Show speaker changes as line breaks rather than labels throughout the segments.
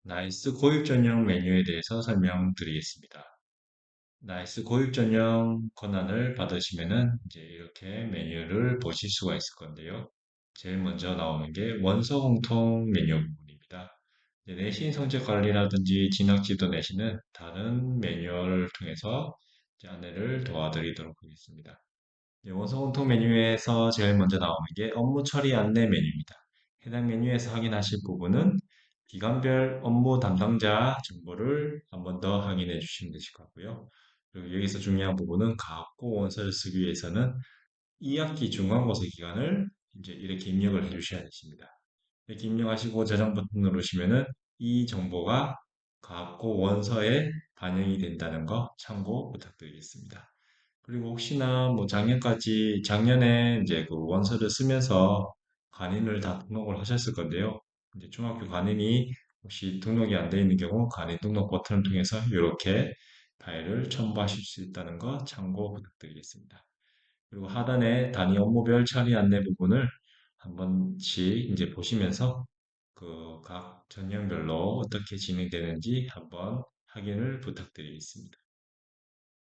나이스 고육 전용 메뉴에 대해서 설명드리겠습니다. 나이스 고육 전용 권한을 받으시면은 이제 이렇게 메뉴를 보실 수가 있을 건데요. 제일 먼저 나오는 게 원서 공통 메뉴 부분입니다. 이제 내신 성적 관리라든지 진학지도 내신은 다른 매뉴얼을 통해서 이제 안내를 도와드리도록 하겠습니다. 원서 공통 메뉴에서 제일 먼저 나오는 게 업무 처리 안내 메뉴입니다. 해당 메뉴에서 확인하실 부분은 기관별 업무 담당자 정보를 한 번 더 확인해 주시면 되실 것 같고요. 그리고 여기서 중요한 부분은 각고 원서를 쓰기 위해서는 2학기 중간고사 기간을 이제 이렇게 입력을 해 주셔야 되십니다. 이렇게 입력하시고 저장 버튼 누르시면은 이 정보가 각고 원서에 반영이 된다는 거 참고 부탁드리겠습니다. 그리고 혹시나 뭐 작년에 이제 그 원서를 쓰면서 간인을 다 등록을 하셨을 건데요. 이제 중학교 간인이 혹시 등록이 안 돼 있는 경우 간인 등록 버튼을 통해서 이렇게 파일을 첨부하실 수 있다는 거 참고 부탁드리겠습니다. 그리고 하단에 단위 업무별 처리 안내 부분을 한 번씩 이제 보시면서 그 각 전형별로 어떻게 진행되는지 한번 확인을 부탁드리겠습니다.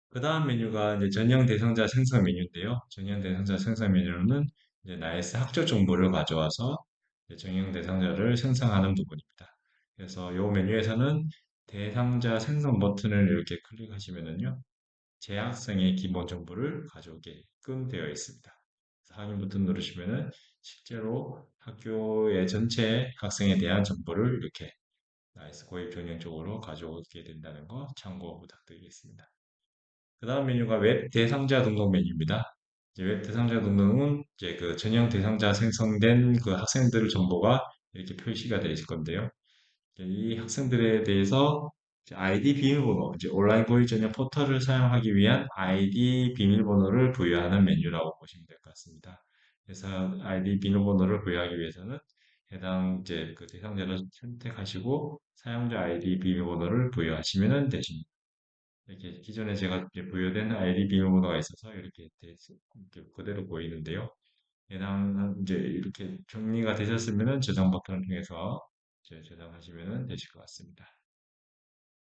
그 다음 메뉴가 이제 전형 대상자 생성 메뉴인데요. 전형 대상자 생성 메뉴는 이제 나이스 학적 정보를 가져와서 이제 전형 대상자를 생성하는 부분입니다. 그래서 이 메뉴에서는 대상자 생성 버튼을 이렇게 클릭하시면은요, 재학생의 기본 정보를 가져오게끔 되어 있습니다. 그래서 확인 버튼 누르시면은 실제로 학교의 전체 학생에 대한 정보를 이렇게 나이스 고입 전형 쪽으로 가져오게 된다는 거 참고 부탁드리겠습니다. 그 다음 메뉴가 웹 대상자 등록 메뉴입니다. 이제 웹 대상자 등록은 이제 그 전형 대상자 생성된 그 학생들 정보가 이렇게 표시가 되어 있을 건데요. 이제 이 학생들에 대해서 이제 아이디 비밀번호, 이제 온라인 고일 전형 포털을 사용하기 위한 아이디 비밀번호를 부여하는 메뉴라고 보시면 될 것 같습니다. 그래서 아이디 비밀번호를 부여하기 위해서는 해당 이제 그 대상자를 선택하시고 사용자 아이디 비밀번호를 부여하시면 되십니다. 이렇게 기존에 제가 이렇게 부여된 아이디 비밀번호가 있어서 이렇게 이렇게 그대로 보이는데요. 해당 이제 이렇게 정리가 되셨으면은 저장 버튼을 통해서 이제 저장하시면 되실 것 같습니다.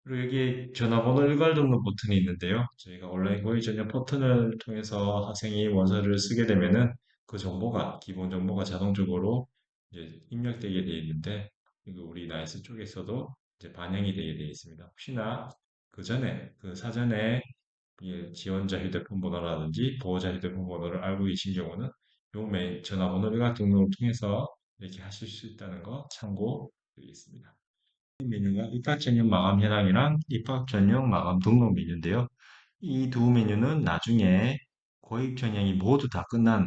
그리고 여기 전화번호 일괄 등록 버튼이 있는데요. 저희가 온라인 고객 전용 포털을 통해서 학생이 원서를 쓰게 되면은 그 정보가 기본 정보가 자동적으로 이제 입력되게 되어 있는데 이거 우리 나이스 쪽에서도 이제 반영이 되게 되어 있습니다. 혹시나 그 전에 그 사전에 지원자 휴대폰 번호라든지 보호자 휴대폰 번호를 알고 계신 경우는 요 전화번호 일괄 등록을 통해서 이렇게 하실 수 있다는 거 참고드리겠습니다. 메뉴가 입학 전형 마감 현황이랑 입학 전형 마감 등록 메뉴인데요. 이 두 메뉴는 나중에 고입 전형이 모두 다 끝난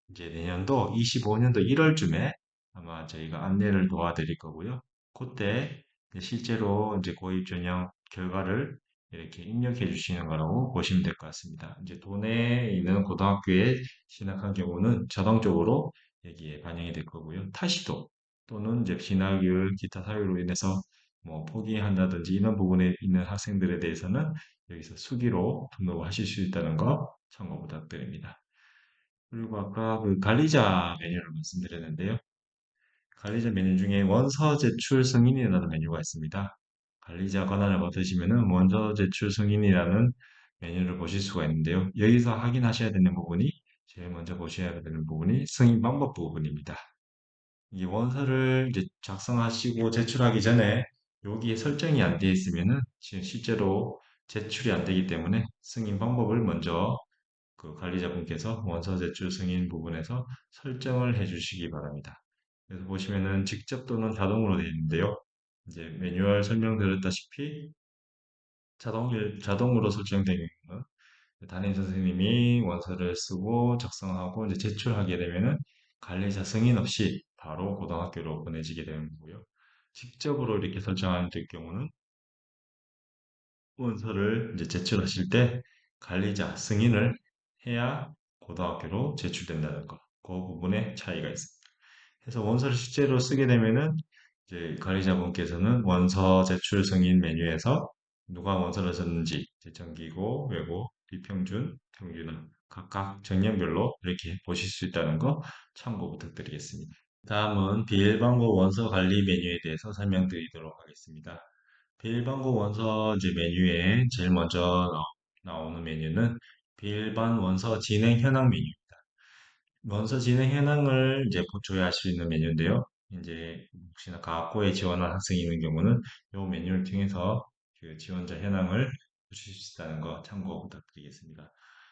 이제 내년도 25년도 1월쯤에 아마 저희가 안내를 도와드릴 거고요. 그때 이제 실제로 이제 고입 전형 결과를 이렇게 입력해 주시는 거라고 보시면 될 것 같습니다. 이제 도내에 있는 고등학교에 진학한 경우는 자동적으로 여기에 반영이 될 거고요. 타시도 또는 이제 진학률 기타 사유로 인해서 뭐 포기한다든지 이런 부분에 있는 학생들에 대해서는 여기서 수기로 등록을 하실 수 있다는 거 참고 부탁드립니다. 그리고 아까 그 관리자 메뉴를 말씀드렸는데요. 관리자 메뉴 중에 원서 제출 승인이라는 메뉴가 있습니다. 관리자 권한을 받으시면은 원서 제출 승인이라는 메뉴를 보실 수가 있는데요. 여기서 확인하셔야 되는 부분이 제일 먼저 보셔야 되는 부분이 승인 방법 부분입니다. 이 원서를 이제 작성하시고 제출하기 전에 여기에 설정이 안 되어 있으면은 지금 실제로 제출이 안 되기 때문에 승인 방법을 먼저 그 관리자분께서 원서 제출 승인 부분에서 설정을 해 주시기 바랍니다. 그래서 보시면은 직접 또는 자동으로 되어 있는데요. 이제 매뉴얼 설명드렸다시피 자동으로 설정되는 담임 선생님이 원서를 쓰고 작성하고 이제 제출하게 되면은 관리자 승인 없이 바로 고등학교로 보내지게 되는 거고요. 직접으로 이렇게 설정하는 경우는 원서를 이제 제출하실 때 관리자 승인을 해야 고등학교로 제출된다는 것. 그 부분에 차이가 있습니다. 그래서 원서를 실제로 쓰게 되면은 이제 관리자분께서는 원서 제출 승인 메뉴에서 누가 원서를 썼는지 이제 정기고, 외고, 비평준, 평준화 각각 정량별로 이렇게 보실 수 있다는 거 참고 부탁드리겠습니다. 다음은 비일반고 원서 관리 메뉴에 대해서 설명드리도록 하겠습니다. 비일반고 원서 이제 메뉴에 제일 먼저 나오는 메뉴는 비일반 원서 진행 현황 메뉴. 원서 진행 현황을 이제 조회할 수 있는 메뉴인데요. 이제 혹시나 과학고에 지원한 학생이 있는 경우는 이 메뉴를 통해서 그 지원자 현황을 보실 수 있다는 거 참고 부탁드리겠습니다.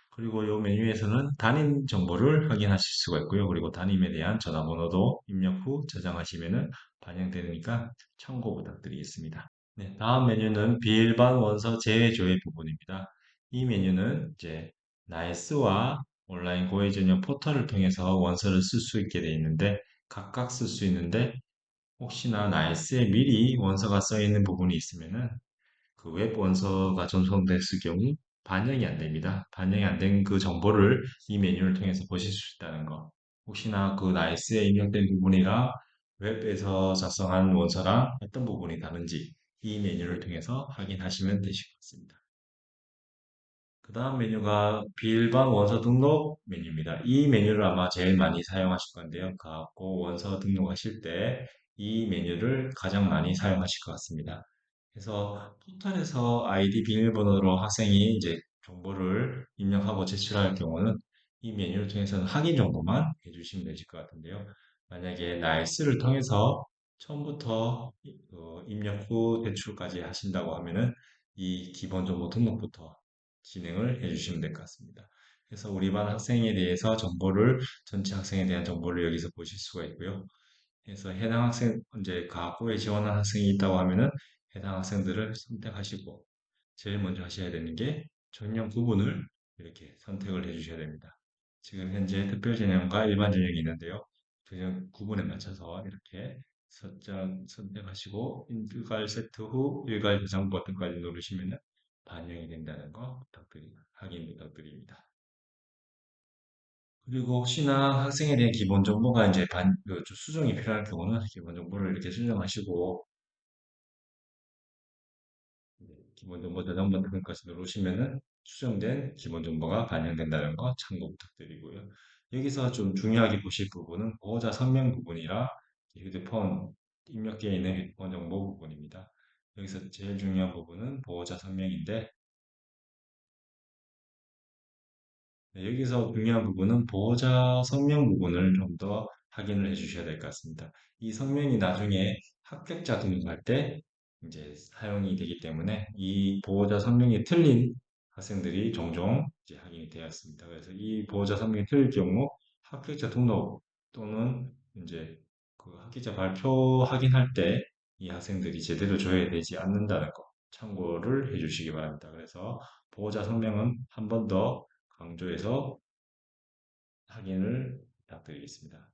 그리고 이 메뉴에서는 담임 정보를 확인하실 수가 있고요. 그리고 담임에 대한 전화번호도 입력 후 저장하시면은 반영되니까 참고 부탁드리겠습니다. 네, 다음 메뉴는 비일반 원서 재조회 부분입니다. 이 메뉴는 이제 나이스와 온라인 고해 전형 포털을 통해서 원서를 쓸 수 있게 되어 있는데 각각 쓸 수 있는데 혹시나 나이스에 미리 원서가 써 있는 부분이 있으면은 그 웹 원서가 전송됐을 경우 반영이 안 됩니다. 반영이 안 된 그 정보를 이 메뉴를 통해서 보실 수 있다는 거. 혹시나 그 나이스에 입력된 부분이랑 웹에서 작성한 원서랑 어떤 부분이 다른지 이 메뉴를 통해서 확인하시면 되실 것 같습니다. 그 다음 메뉴가 비일반 원서 등록 메뉴입니다. 이 메뉴를 아마 제일 많이 사용하실 건데요. 갖고 원서 등록하실 때 이 메뉴를 가장 많이 사용하실 것 같습니다. 그래서 포털에서 아이디 비밀번호로 학생이 이제 정보를 입력하고 제출할 경우는 이 메뉴를 통해서는 확인 정도만 해주시면 되실 것 같은데요. 만약에 나이스를 통해서 처음부터 입력 후 제출까지 하신다고 하면은 이 기본 정보 등록부터 진행을 해주시면 될 것 같습니다. 그래서 우리 반 학생에 대해서 정보를, 전체 학생에 대한 정보를 여기서 보실 수가 있고요. 그래서 해당 학생, 이제 과학부에 지원한 학생이 있다고 하면은 해당 학생들을 선택하시고, 제일 먼저 하셔야 되는 게 전형 구분을 이렇게 선택을 해주셔야 됩니다. 지금 현재 특별 전형과 일반 전형이 있는데요. 전형 구분에 맞춰서 이렇게 선택하시고 일괄 세트 후 일괄 저장 버튼까지 누르시면 반영이 된다는 거 확인 부탁드립니다. 그리고 혹시나 학생에 대한 기본 정보가 이제 수정이 필요할 경우는 기본 정보를 이렇게 수정하시고 기본 정보 저장 버튼까지 누르시면은 수정된 기본 정보가 반영된다는 거 참고 부탁드리고요. 여기서 좀 중요하게 보실 부분은 보호자 선명 부분이라 휴대폰 입력기에 있는 휴대폰 정보 부분입니다. 여기서 제일 중요한 부분은 보호자 선명인데 네, 여기서 중요한 부분은 보호자 성명 부분을 좀 더 확인을 해 주셔야 될 것 같습니다. 이 성명이 나중에 합격자 등록할 때 이제 사용이 되기 때문에 이 보호자 성명이 틀린 학생들이 종종 이제 확인이 되었습니다. 그래서 이 보호자 성명이 틀릴 경우 합격자 등록 또는 이제 그 합격자 발표 확인할 때 이 학생들이 제대로 조회되지 않는다는 거 참고를 해 주시기 바랍니다. 그래서 보호자 성명은 한 번 더 강조해서 확인을 부탁드리겠습니다.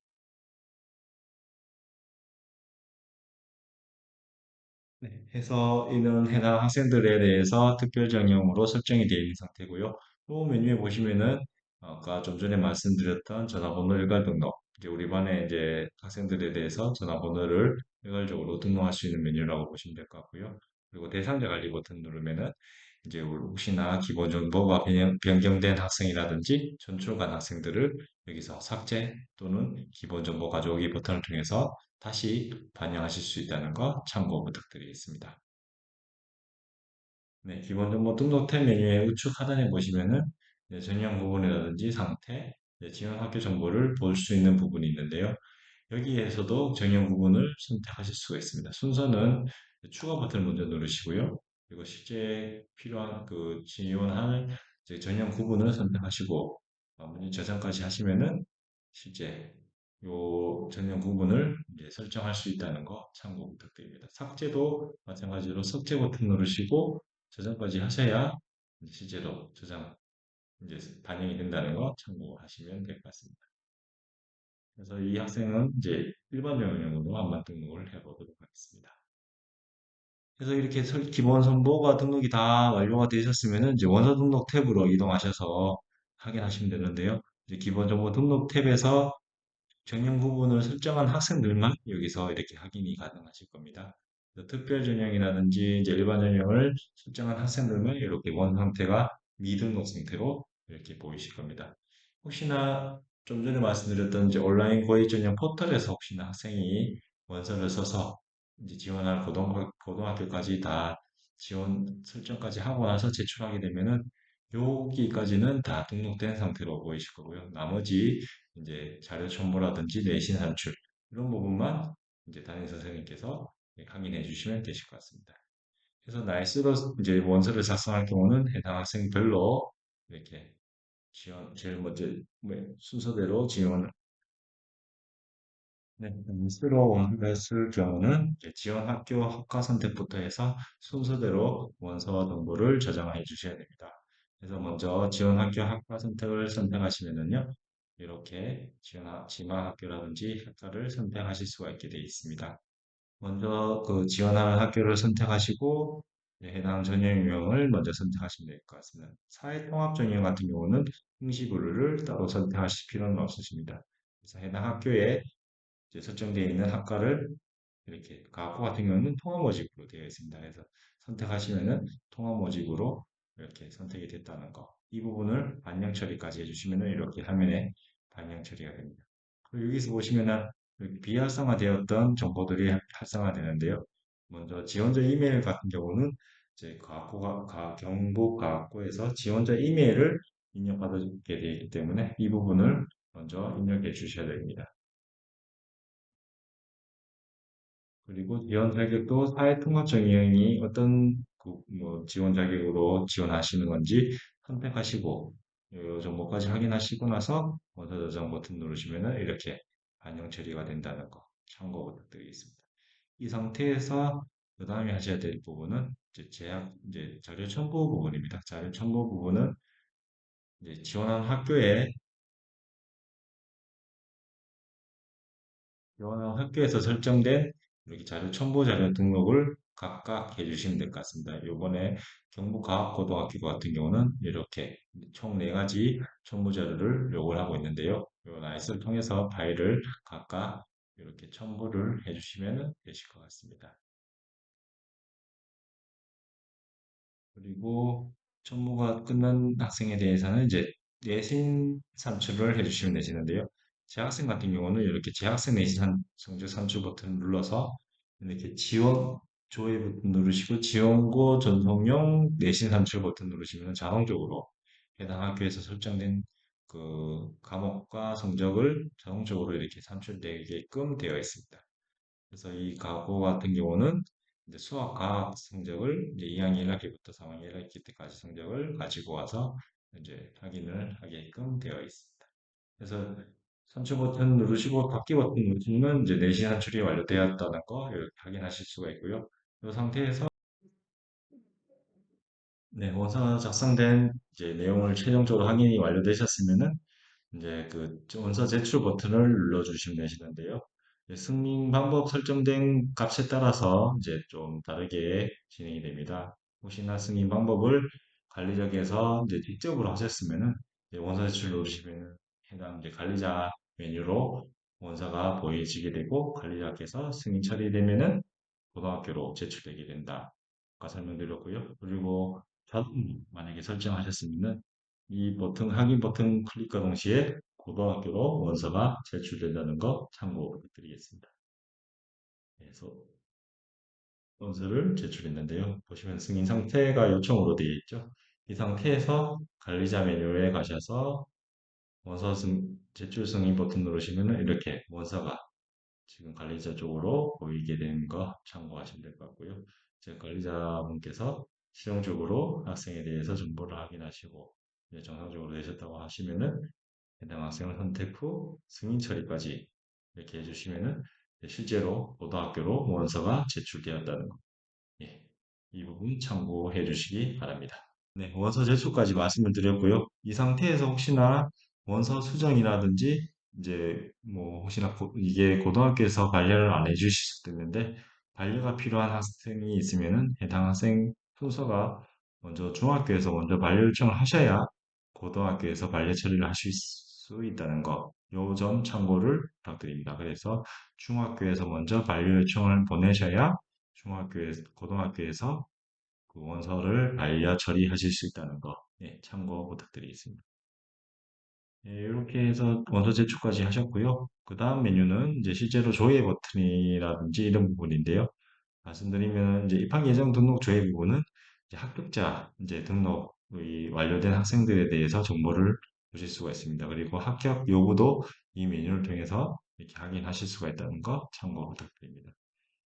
네, 해서 이런 해당 학생들에 대해서 특별 전형으로 설정이 되어 있는 상태고요. 또 메뉴에 보시면은 아까 좀 전에 말씀드렸던 전화번호 일괄 등록, 이제 우리 반에 이제 학생들에 대해서 전화번호를 일괄적으로 등록할 수 있는 메뉴라고 보시면 될 것 같고요. 그리고 대상자 관리 버튼 누르면은 이제 혹시나 기본 정보가 변경된 학생이라든지 전출간 학생들을 여기서 삭제 또는 기본 정보 가져오기 버튼을 통해서 다시 반영하실 수 있다는 거 참고 부탁드리겠습니다. 네, 기본 정보 등록 탭 메뉴의 우측 하단에 보시면은 전형 부분이라든지 상태, 지원 학교 정보를 볼 수 있는 부분이 있는데요. 여기에서도 정형 부분을 선택하실 수가 있습니다. 순서는 추가 버튼을 먼저 누르시고요. 그리고 실제 필요한 그 지원할 이제 전형 구분을 선택하시고 문의 저장까지 하시면은 실제 요 전형 구분을 이제 설정할 수 있다는 거 참고 부탁드립니다. 삭제도 마찬가지로 삭제 버튼 누르시고 저장까지 하셔야 이제 실제로 저장 이제 반영이 된다는 거 참고하시면 될 것 같습니다. 그래서 이 학생은 이제 일반 명령으로 한번 등록을 해보도록 하겠습니다. 그래서 이렇게 기본 정보가 등록이 다 완료가 되셨으면은 이제 원서 등록 탭으로 이동하셔서 확인하시면 되는데요. 이제 기본 정보 등록 탭에서 전형 부분을 설정한 학생들만 여기서 이렇게 확인이 가능하실 겁니다. 그래서 특별 전형이라든지 이제 일반 전형을 설정한 학생들만 이렇게 원 상태가 미등록 상태로 이렇게 보이실 겁니다. 혹시나 좀 전에 말씀드렸던 이제 온라인 고액 전형 포털에서 혹시나 학생이 원서를 써서 이제 지원할 고등학교까지 다 지원 설정까지 하고 나서 제출하게 되면은 여기까지는 다 등록된 상태로 보이실 거고요. 나머지 이제 자료 첨부라든지 내신 산출 이런 부분만 이제 담임 선생님께서 확인해 주시면 되실 것 같습니다. 그래서 날수로 이제 원서를 작성할 경우는 해당 학생별로 이렇게 제일 먼저 순서대로 지원, 네, 스스로 원서를 쓸 경우는 이제 지원 학교 학과 선택부터 해서 순서대로 원서와 정보를 저장해 주셔야 됩니다. 그래서 먼저 지원 학교 학과 선택을 선택하시면은요, 이렇게 지망 학교라든지 학과를 선택하실 수가 있게 되어 있습니다. 먼저 그 지원하는 학교를 선택하시고 네, 해당 전형 유형을 먼저 선택하시면 될 것 같습니다. 사회통합 전형 같은 경우는 응시부를 따로 선택하실 필요는 없으십니다. 그래서 해당 학교에 이제 설정되어 있는 학과를 이렇게 과학고 같은 경우는 통합 모집으로 되어 있습니다. 그래서 선택하시면은 통합 모집으로 이렇게 선택이 됐다는 거. 이 부분을 반영 처리까지 해주시면은 이렇게 화면에 반영 처리가 됩니다. 그리고 여기서 보시면은 비활성화되었던 정보들이 활성화되는데요. 먼저 지원자 이메일 같은 경우는 이제 경북과학고에서 지원자 이메일을 입력받게 되기 때문에 이 부분을 먼저 입력해 주셔야 됩니다. 그리고 지원 자격도 사회통합 전형이 어떤 뭐 지원 자격으로 지원하시는 건지 선택하시고 이 정보까지 확인하시고 나서 원서 저장 버튼 누르시면은 이렇게 반영 처리가 된다는 거 참고 부탁드리겠습니다. 이 상태에서 그 다음에 하셔야 될 부분은 이제 자료 첨부 부분입니다. 자료 첨부 부분은 이제 지원한 학교에 이거는 학교에서 설정된 이렇게 자료 첨부 자료 등록을 각각 해주시면 될 것 같습니다. 요번에 경북과학고등학교 같은 경우는 이렇게 총 4가지 첨부 자료를 요구를 하고 있는데요. 요 나이스를 통해서 파일을 각각 이렇게 첨부를 해주시면 되실 것 같습니다. 그리고 업무가 끝난 학생에 대해서는 이제 내신 산출을 해주시면 되시는데요. 재학생 같은 경우는 이렇게 재학생 내신 성적 산출 버튼을 눌러서 이렇게 지원 조회 버튼 누르시고 지원고 전송용 내신 산출 버튼 누르시면 자동적으로 해당 학교에서 설정된 그 과목과 성적을 자동적으로 이렇게 산출되게끔 되어 있습니다. 그래서 이 과거 같은 경우는 이제 수학, 과학 성적을 이제 2학년 1학기부터 3학년 1학기 때까지 성적을 가지고 와서 이제 확인을 하게끔 되어 있습니다. 그래서 산출 버튼 누르시고 닫기 버튼 누르시면 이제 내신 산출이 완료되었다는 거 이렇게 확인하실 수가 있고요. 이 상태에서 네, 원서 작성된 이제 내용을 최종적으로 확인이 완료되셨으면은 이제 그 원서 제출 버튼을 눌러주시면 되시는데요. 이제 승인 방법 설정된 값에 따라서 이제 좀 다르게 진행이 됩니다. 혹시나 승인 방법을 관리자께서 이제 직접으로 하셨으면은 이제 원서 제출 누르시면 해당 이제 관리자 메뉴로 원서가 보여지게 되고 관리자께서 승인 처리되면은 고등학교로 제출되게 된다. 아까 설명드렸고요. 그리고 만약에 설정하셨으면은 이 버튼, 확인 버튼 클릭과 동시에 고등학교로 원서가 제출된다는 거 참고 부탁드리겠습니다. 그래서 원서를 제출했는데요. 보시면 승인 상태가 요청으로 되어 있죠. 이 상태에서 관리자 메뉴에 가셔서 제출 승인 버튼 누르시면 이렇게 원서가 지금 관리자 쪽으로 보이게 되는 거 참고하시면 될 것 같고요. 이제 관리자분께서 실용적으로 학생에 대해서 정보를 확인하시고 이제 정상적으로 되셨다고 하시면은 해당 학생을 선택 후 승인 처리까지 이렇게 해주시면은 실제로 고등학교로 원서가 제출되었다는 거. 예, 이 부분 참고해 주시기 바랍니다. 네, 원서 제출까지 말씀을 드렸고요. 이 상태에서 혹시나 원서 수정이라든지 이제 뭐 혹시나 이게 고등학교에서 반려를 안 해주실 수도 있는데 반려가 필요한 학생이 있으면은 해당 학생 순서가 먼저 중학교에서 먼저 반려 요청을 하셔야 고등학교에서 반려 처리를 하실 수 있다는 거. 요 점 참고를 부탁드립니다. 그래서 중학교에서 먼저 반려 요청을 보내셔야 고등학교에서 그 원서를 반려 처리하실 수 있다는 거, 예, 참고 부탁드리겠습니다. 예, 이렇게 해서 원서 제출까지 하셨고요. 그 다음 메뉴는 이제 실제로 조회 버튼이라든지 이런 부분인데요. 말씀드리면 이제 입학 예정 등록 조회 부분은 이제 합격자 이제 등록이 완료된 학생들에 대해서 정보를 보실 수가 있습니다. 그리고 합격 여부도 이 메뉴를 통해서 이렇게 확인하실 수가 있다는 거 참고 부탁드립니다.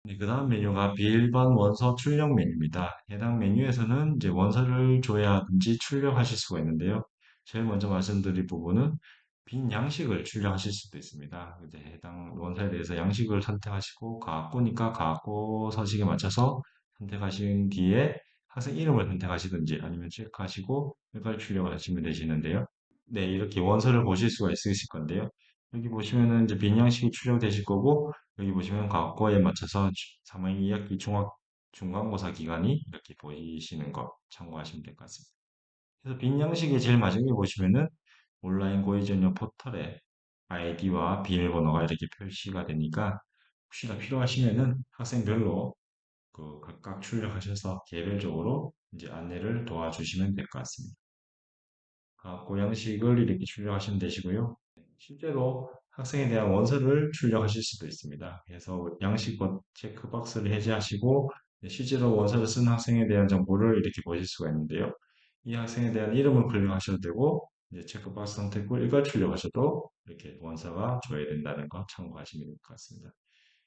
네, 그 다음 메뉴가 비일반 원서 출력 메뉴입니다. 해당 메뉴에서는 이제 원서를 조회하든지 출력하실 수가 있는데요. 제일 먼저 말씀드릴 부분은 빈 양식을 출력하실 수도 있습니다. 이제 해당 원서에 대해서 양식을 선택하시고 가학고니까 가학고 서식에 맞춰서 선택하신 뒤에 학생 이름을 선택하시든지 아니면 체크하시고 이걸 출력을 하시면 되시는데요. 네, 이렇게 원서를 보실 수가 있으실 건데요. 여기 보시면은 이제 빈 양식이 출력되실 거고 여기 보시면 과거에 맞춰서 3학년 2학기 중간고사 기간이 이렇게 보이시는 거 참고하시면 될 것 같습니다. 그래서 빈 양식의 제일 마지막에 보시면은 온라인 고의 전형 포털에 아이디와 비밀번호가 이렇게 표시가 되니까 혹시나 필요하시면은 학생별로 그 각각 출력하셔서 개별적으로 이제 안내를 도와주시면 될 것 같습니다. 고양식을 이렇게 출력하시면 되시고요. 실제로 학생에 대한 원서를 출력하실 수도 있습니다. 그래서 양식 체크박스를 해제하시고 실제로 원서를 쓴 학생에 대한 정보를 이렇게 보실 수가 있는데요. 이 학생에 대한 이름을 클릭하셔도 되고 이제 체크박스 선택 후 일괄 출력하셔도 이렇게 원서가 조회된다는 거 참고하시면 될 것 같습니다.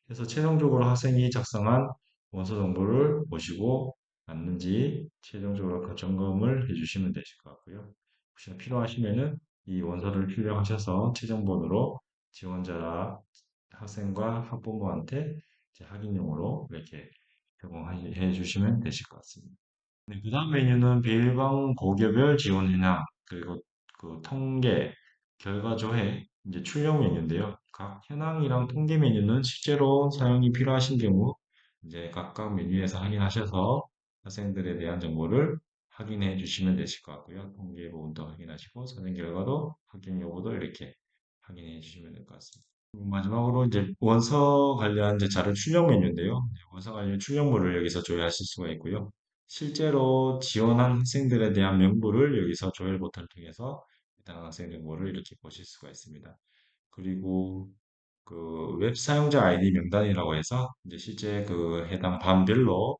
그래서 최종적으로 학생이 작성한 원서 정보를 보시고 맞는지 최종적으로 그 점검을 해주시면 되실 것 같고요. 혹시나 필요하시면은 이 원서를 출력하셔서 최종본으로 지원자 학생과 학부모한테 이제 확인용으로 이렇게 제공해 주시면 되실 것 같습니다. 네, 그 다음 메뉴는 비일방 고교별 지원 현황, 그리고 그 통계, 결과 조회, 이제 출력 메뉴인데요. 각 현황이랑 통계 메뉴는 실제로 사용이 필요하신 경우, 이제 각각 메뉴에서 확인하셔서 학생들에 대한 정보를 확인해 주시면 되실 것 같고요. 통계 부분도 확인하시고, 사전 결과도 확인 여부도 이렇게 확인해 주시면 될 것 같습니다. 마지막으로 이제 원서 관련 이제 자료 출력 메뉴인데요. 네, 원서 관련 출력물을 여기서 조회하실 수가 있고요. 실제로 지원한 학생들에 대한 명부를 여기서 조회 버튼을 통해서 해당 학생 정보를 이렇게 보실 수가 있습니다. 그리고 그 웹 사용자 아이디 명단이라고 해서 이제 실제 그 해당 반별로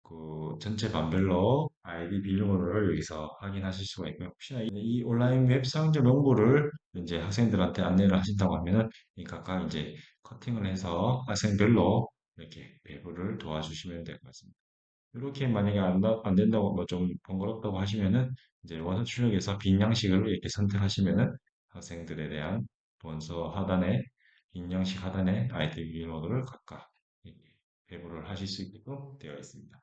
그 전체 반별로 아이디 비밀번호를 여기서 확인하실 수가 있고요. 혹시나 이 온라인 웹 사용자 명부를 이제 학생들한테 안내를 하신다고 하면은 이 각각 이제 커팅을 해서 학생별로 이렇게 배부를 도와주시면 될 것 같습니다. 이렇게 만약에 안 된다고 뭐 좀 번거롭다고 하시면은 이제 원서 출력에서 빈 양식을 이렇게 선택하시면은 학생들에 대한 원서 하단에 빈 양식 하단에 아이디 비밀번호를 각각 이렇게 배부를 하실 수 있게끔 되어 있습니다.